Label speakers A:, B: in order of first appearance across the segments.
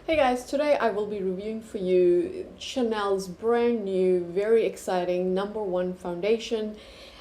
A: Hey guys, today I will be reviewing for you Chanel's brand new, very exciting No.1 foundation.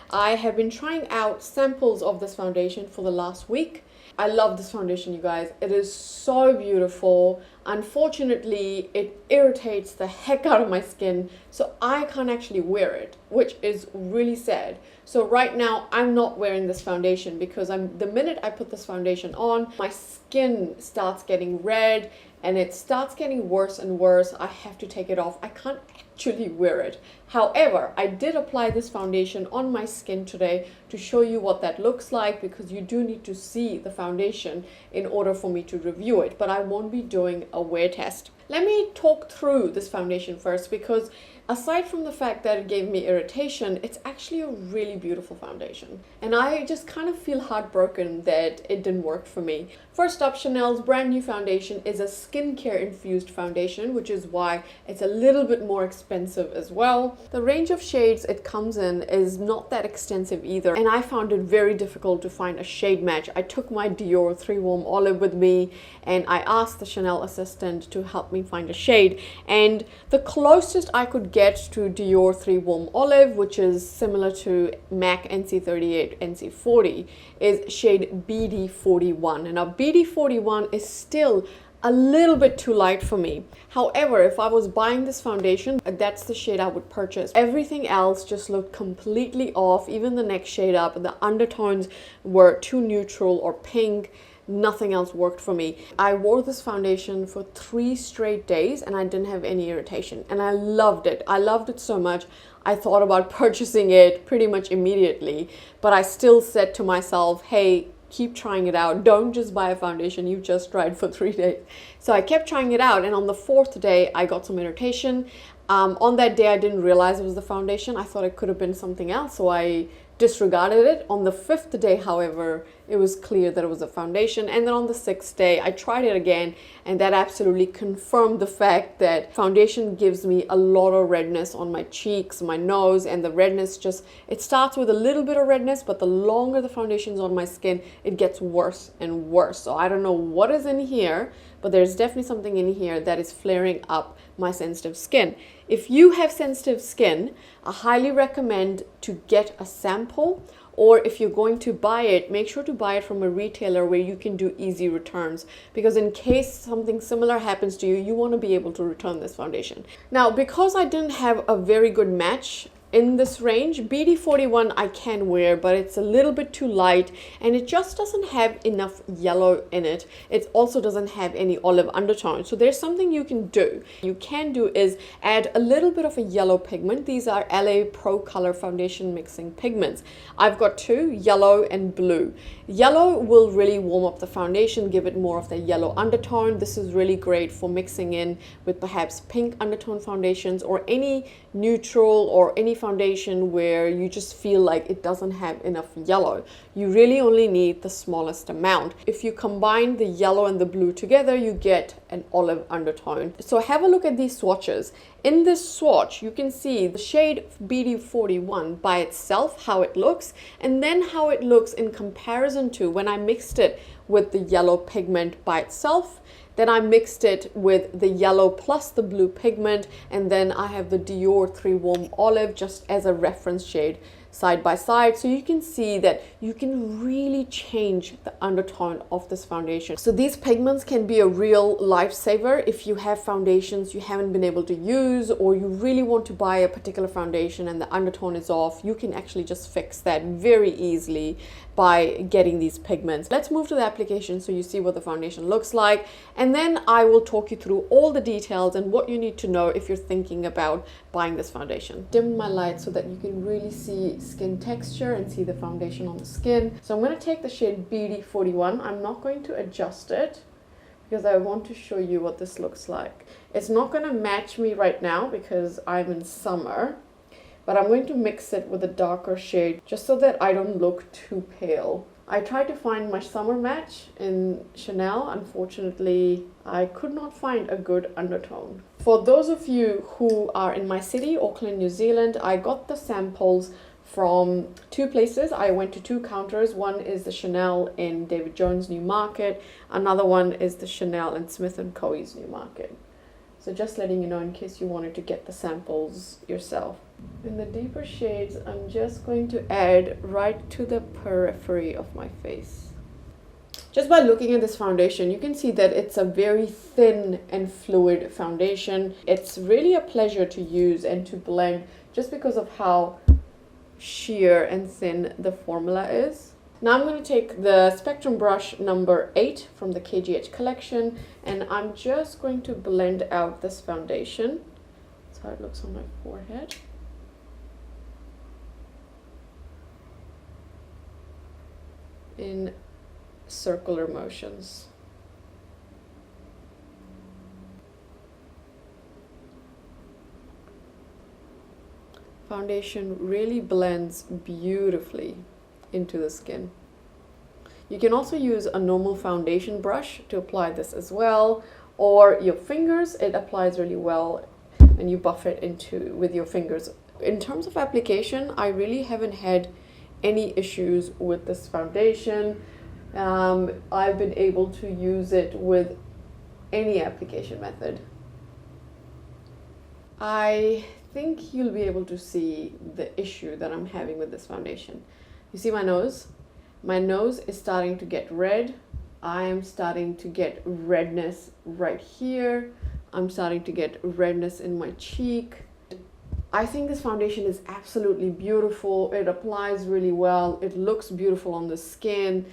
A: I have been trying out samples of this foundation for the last week. I love this foundation, you guys. It is so beautiful. Unfortunately, it irritates the heck out of my skin, so I can't actually wear it, which is really sad. So right now, I'm not wearing this foundation because the minute I put this foundation on, my skin starts getting red and it starts getting worse and worse. I have to take it off. I can't actually wear it. However, I did apply this foundation on my skin today to show you what that looks like, because you do need to see the foundation in order for me to review it, but I won't be doing a wear test. Let me talk through this foundation first, because aside from the fact that it gave me irritation, it's actually a really beautiful foundation. And I just kind of feel heartbroken that it didn't work for me. First up, Chanel's brand new foundation is a skincare infused foundation, which is why it's a little bit more expensive as well. The range of shades it comes in is not that extensive either, and I found it very difficult to find a shade match. I took my Dior 3 Warm Olive with me and I asked the Chanel assistant to help me find a shade, and the closest I could get to Dior 3 Warm Olive, which is similar to MAC NC38 NC40, is shade BD41. And now BD41 is still a little bit too light for me. However, if I was buying this foundation, that's the shade I would purchase. Everything else just looked completely off. Even the next shade up, the undertones were too neutral or pink. Nothing else worked for me. I wore this foundation for 3 straight days and I didn't have any irritation, and I loved it. I loved it so much I thought about purchasing it pretty much immediately, but I still said to myself, hey, keep trying it out. Don't just buy a foundation you've just tried for 3 days. So I kept trying it out, and on the 4th day I got some irritation. On that day I didn't realize it was the foundation. I thought it could have been something else, so I disregarded it. On the 5th day, however, it was clear that it was a foundation. And then on the 6th day, I tried it again, and that absolutely confirmed the fact that foundation gives me a lot of redness on my cheeks, my nose, and the redness it starts with a little bit of redness, but the longer the foundation's on my skin, it gets worse and worse. So I don't know what is in here, but there's definitely something in here that is flaring up my sensitive skin. If you have sensitive skin, I highly recommend to get a sample, or if you're going to buy it, make sure to buy it from a retailer where you can do easy returns, because in case something similar happens to you, you want to be able to return this foundation. Now, because I didn't have a very good match in this range, BD41 I can wear, but it's a little bit too light and it just doesn't have enough yellow in it. It also doesn't have any olive undertone. So there's something you can do. You can do is add a little bit of a yellow pigment. These are LA Pro Color Foundation Mixing Pigments. I've got 2, yellow and blue. Yellow will really warm up the foundation, give it more of the yellow undertone. This is really great for mixing in with perhaps pink undertone foundations, or any neutral or any foundation where you just feel like it doesn't have enough yellow. You really only need the smallest amount. If you combine the yellow and the blue together, you get an olive undertone. So have a look at these swatches. In this swatch, you can see the shade BD41 by itself, how it looks, and then how it looks in comparison to when I mixed it with the yellow pigment by itself. Then I mixed it with the yellow plus the blue pigment, and then I have the Dior 3 Warm Olive just as a reference shade side by side, so you can see that you can really change the undertone of this foundation. So these pigments can be a real lifesaver if you have foundations you haven't been able to use, or you really want to buy a particular foundation and the undertone is off. You can actually just fix that very easily by getting these pigments. Let's move to the application so you see what the foundation looks like, and then I will talk you through all the details and what you need to know if you're thinking about buying this foundation. Dim my light so that you can really see skin texture and see the foundation on the skin. So I'm going to take the shade BD41. I'm not going to adjust it because I want to show you what this looks like. It's not going to match me right now because I'm in summer, but I'm going to mix it with a darker shade just so that I don't look too pale. I tried to find my summer match in Chanel. Unfortunately, I could not find a good undertone. For those of you who are in my city, Auckland, New Zealand, I got the samples from two places. I went to two counters. One is the Chanel in David Jones' New Market. Another one is the Chanel in Smith & Co.'s New Market. So just letting you know in case you wanted to get the samples yourself. In the deeper shades, I'm just going to add right to the periphery of my face. Just by looking at this foundation, you can see that it's a very thin and fluid foundation. It's really a pleasure to use and to blend just because of how sheer and thin the formula is. Now I'm going to take the Spectrum brush number 8 from the KGH collection, and I'm just going to blend out this foundation. That's how it looks on my forehead. In circular motions. Foundation really blends beautifully into the skin. You can also use a normal foundation brush to apply this as well, or your fingers. It applies really well and you buff it into with your fingers. In terms of application, I really haven't had any issues with this foundation. I've been able to use it with any application method. I think you'll be able to see the issue that I'm having with this foundation. You see my nose? My nose is starting to get red. I am starting to get redness right here. I'm starting to get redness in my cheek. I think this foundation is absolutely beautiful. It applies really well. It looks beautiful on the skin.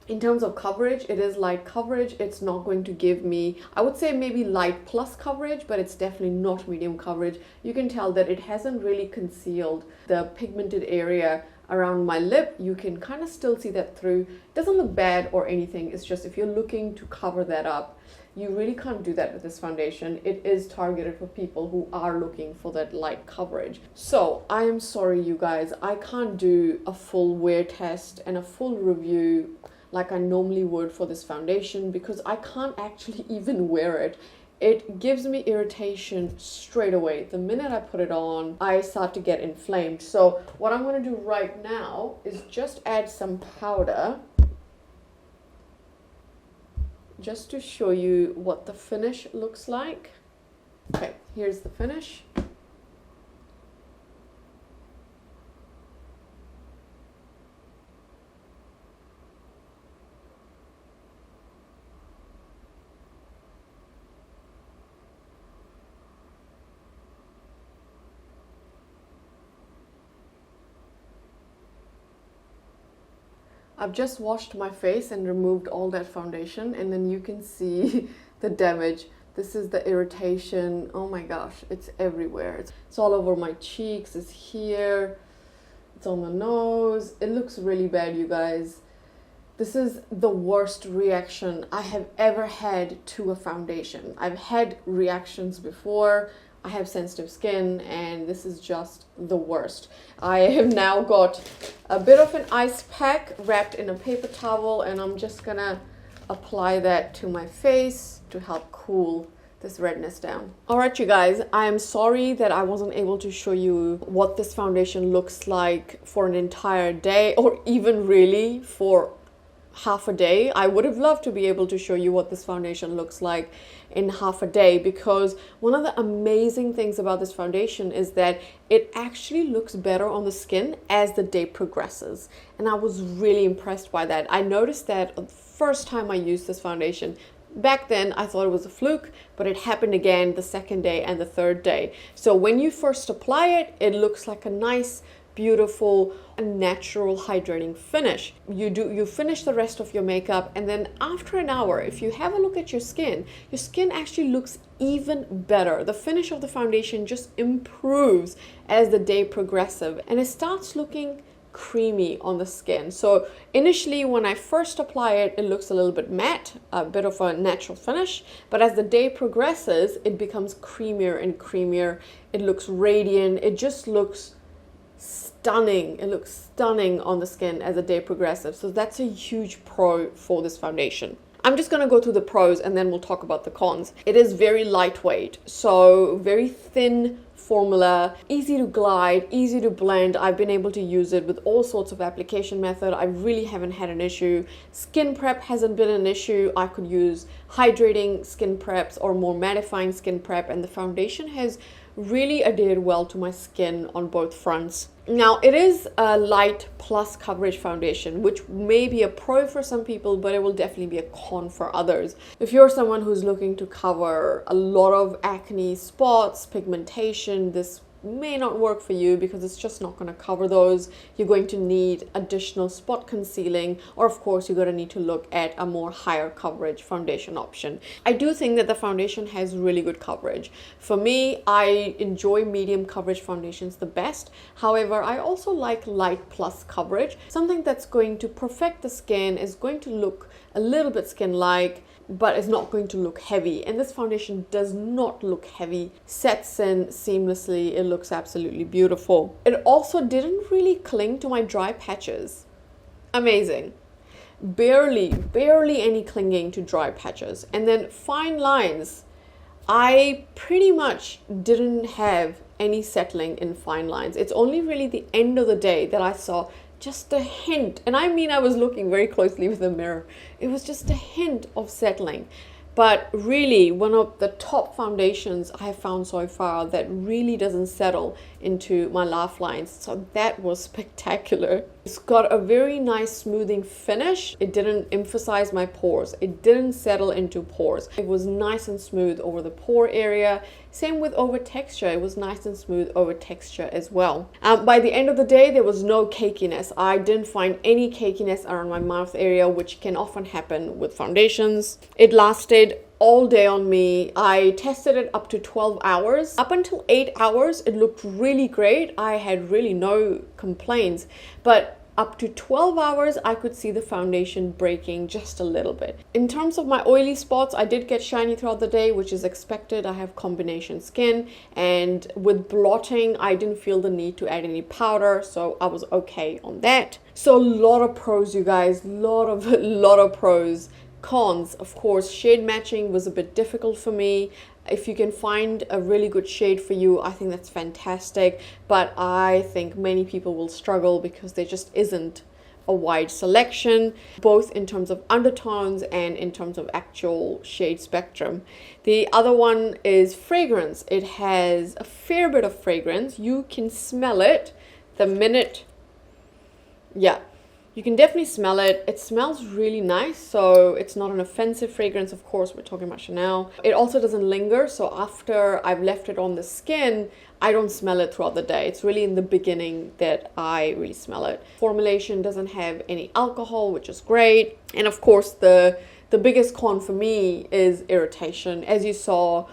A: In terms of coverage, it is light coverage. It's not going to give me, I would say maybe light plus coverage, but it's definitely not medium coverage. You can tell that it hasn't really concealed the pigmented area around my lip. You can kind of still see that through. It doesn't look bad or anything. It's just if you're looking to cover that up, you really can't do that with this foundation. It is targeted for people who are looking for that light coverage. So I am sorry, you guys, I can't do a full wear test and a full review like I normally would for this foundation because I can't actually even wear it. It gives me irritation straight away. The minute I put it on, I start to get inflamed. So what I'm going to do right now is just add some powder just to show you what the finish looks like. Okay, here's the finish. I've just washed my face and removed all that foundation, and then you can see the damage. This is the irritation. Oh my gosh, it's everywhere. It's all over my cheeks, it's here, it's on the nose. It looks really bad, you guys. This is the worst reaction I have ever had to a foundation. I've had reactions before. I have sensitive skin and this is just the worst. I have now got a bit of an ice pack wrapped in a paper towel and I'm just gonna apply that to my face to help cool this redness down. Alright, you guys, I am sorry that I wasn't able to show you what this foundation looks like for an entire day or even really for half a day. I would have loved to be able to show you what this foundation looks like in half a day, because one of the amazing things about this foundation is that it actually looks better on the skin as the day progresses, and I was really impressed by that. I noticed that the first time I used this foundation. Back then I thought it was a fluke, but it happened again the second day and the third day. So when you first apply it, it looks like a nice, beautiful, natural hydrating finish. You finish the rest of your makeup, and then after an hour, if you have a look at your skin actually looks even better. The finish of the foundation just improves as the day progresses, and it starts looking creamy on the skin. So initially when I first apply it, it looks a little bit matte, a bit of a natural finish, but as the day progresses, it becomes creamier and creamier. It looks radiant. It just looks stunning. It looks stunning on the skin as the day progresses. So that's a huge pro for this foundation. I'm just going to go through the pros and then we'll talk about the cons. It is very lightweight, so very thin formula, easy to glide, easy to blend. I've been able to use it with all sorts of application method. I really haven't had an issue. Skin prep hasn't been an issue. I could use hydrating skin preps or more mattifying skin prep, and the foundation has really adhered well to my skin on both fronts. Now, it is a light plus coverage foundation, which may be a pro for some people, but it will definitely be a con for others. If you're someone who's looking to cover a lot of acne spots, pigmentation, this may not work for you because it's just not going to cover those. You're going to need additional spot concealing, or of course you're going to need to look at a more higher coverage foundation option. I do think that the foundation has really good coverage. For me, I enjoy medium coverage foundations the best. However, I also like light plus coverage. Something that's going to perfect the skin, is going to look a little bit skin-like, but it's not going to look heavy. And this foundation does not look heavy. Sets in seamlessly. It looks absolutely beautiful. It also didn't really cling to my dry patches. Amazing. Barely any clinging to dry patches. And then fine lines. I pretty much didn't have any settling in fine lines. It's only really the end of the day that I saw just a hint, and I mean I was looking very closely with the mirror, it was just a hint of settling. But really, one of the top foundations I have found so far that really doesn't settle into my laugh lines. So that was spectacular. It's got a very nice smoothing finish. It didn't emphasize my pores. It didn't settle into pores. It was nice and smooth over the pore area. Same with over texture. It was nice and smooth over texture as well. By the end of the day, there was no cakiness. I didn't find any cakiness around my mouth area, which can often happen with foundations. It lasted all day on me. I tested it up to 12 hours. Up until 8 hours, it looked really great. I had really no complaints, but up to 12 hours, I could see the foundation breaking just a little bit. In terms of my oily spots, I did get shiny throughout the day, which is expected. I have combination skin, and with blotting, I didn't feel the need to add any powder, so I was okay on that. So a lot of pros, you guys, lot of pros. Cons, of course, shade matching was a bit difficult for me. If you can find a really good shade for you, I think that's fantastic, but I think many people will struggle because there just isn't a wide selection, both in terms of undertones and in terms of actual shade spectrum. The other one is fragrance. It has a fair bit of fragrance. You can smell it the minute, yeah. You can definitely smell it. It smells really nice, so it's not an offensive fragrance. Of course, we're talking about Chanel. It also doesn't linger, so after I've left it on the skin, I don't smell it throughout the day. It's really in the beginning that I really smell it. Formulation doesn't have any alcohol, which is great. And of course, the biggest con for me is irritation. As you saw,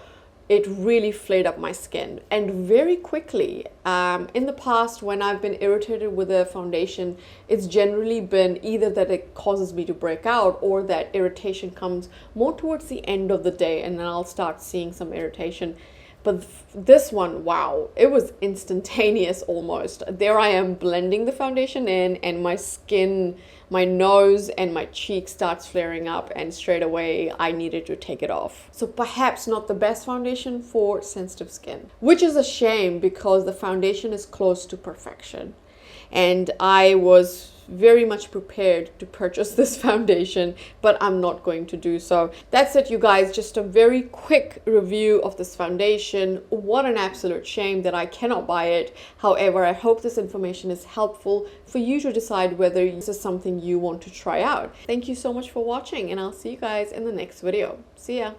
A: it really flared up my skin, and very quickly. In the past, when I've been irritated with a foundation, it's generally been either that it causes me to break out, or that irritation comes more towards the end of the day, and then I'll start seeing some irritation. But this one, wow, it was instantaneous almost. There I am blending the foundation in, and my skin, my nose and my cheek starts flaring up, and straight away I needed to take it off. So perhaps not the best foundation for sensitive skin, which is a shame because the foundation is close to perfection. And I was very much prepared to purchase this foundation, but I'm not going to do so. That's it, you guys. Just a very quick review of this foundation. What an absolute shame that I cannot buy it. However, I hope this information is helpful for you to decide whether this is something you want to try out. Thank you so much for watching, and I'll see you guys in the next video. See ya.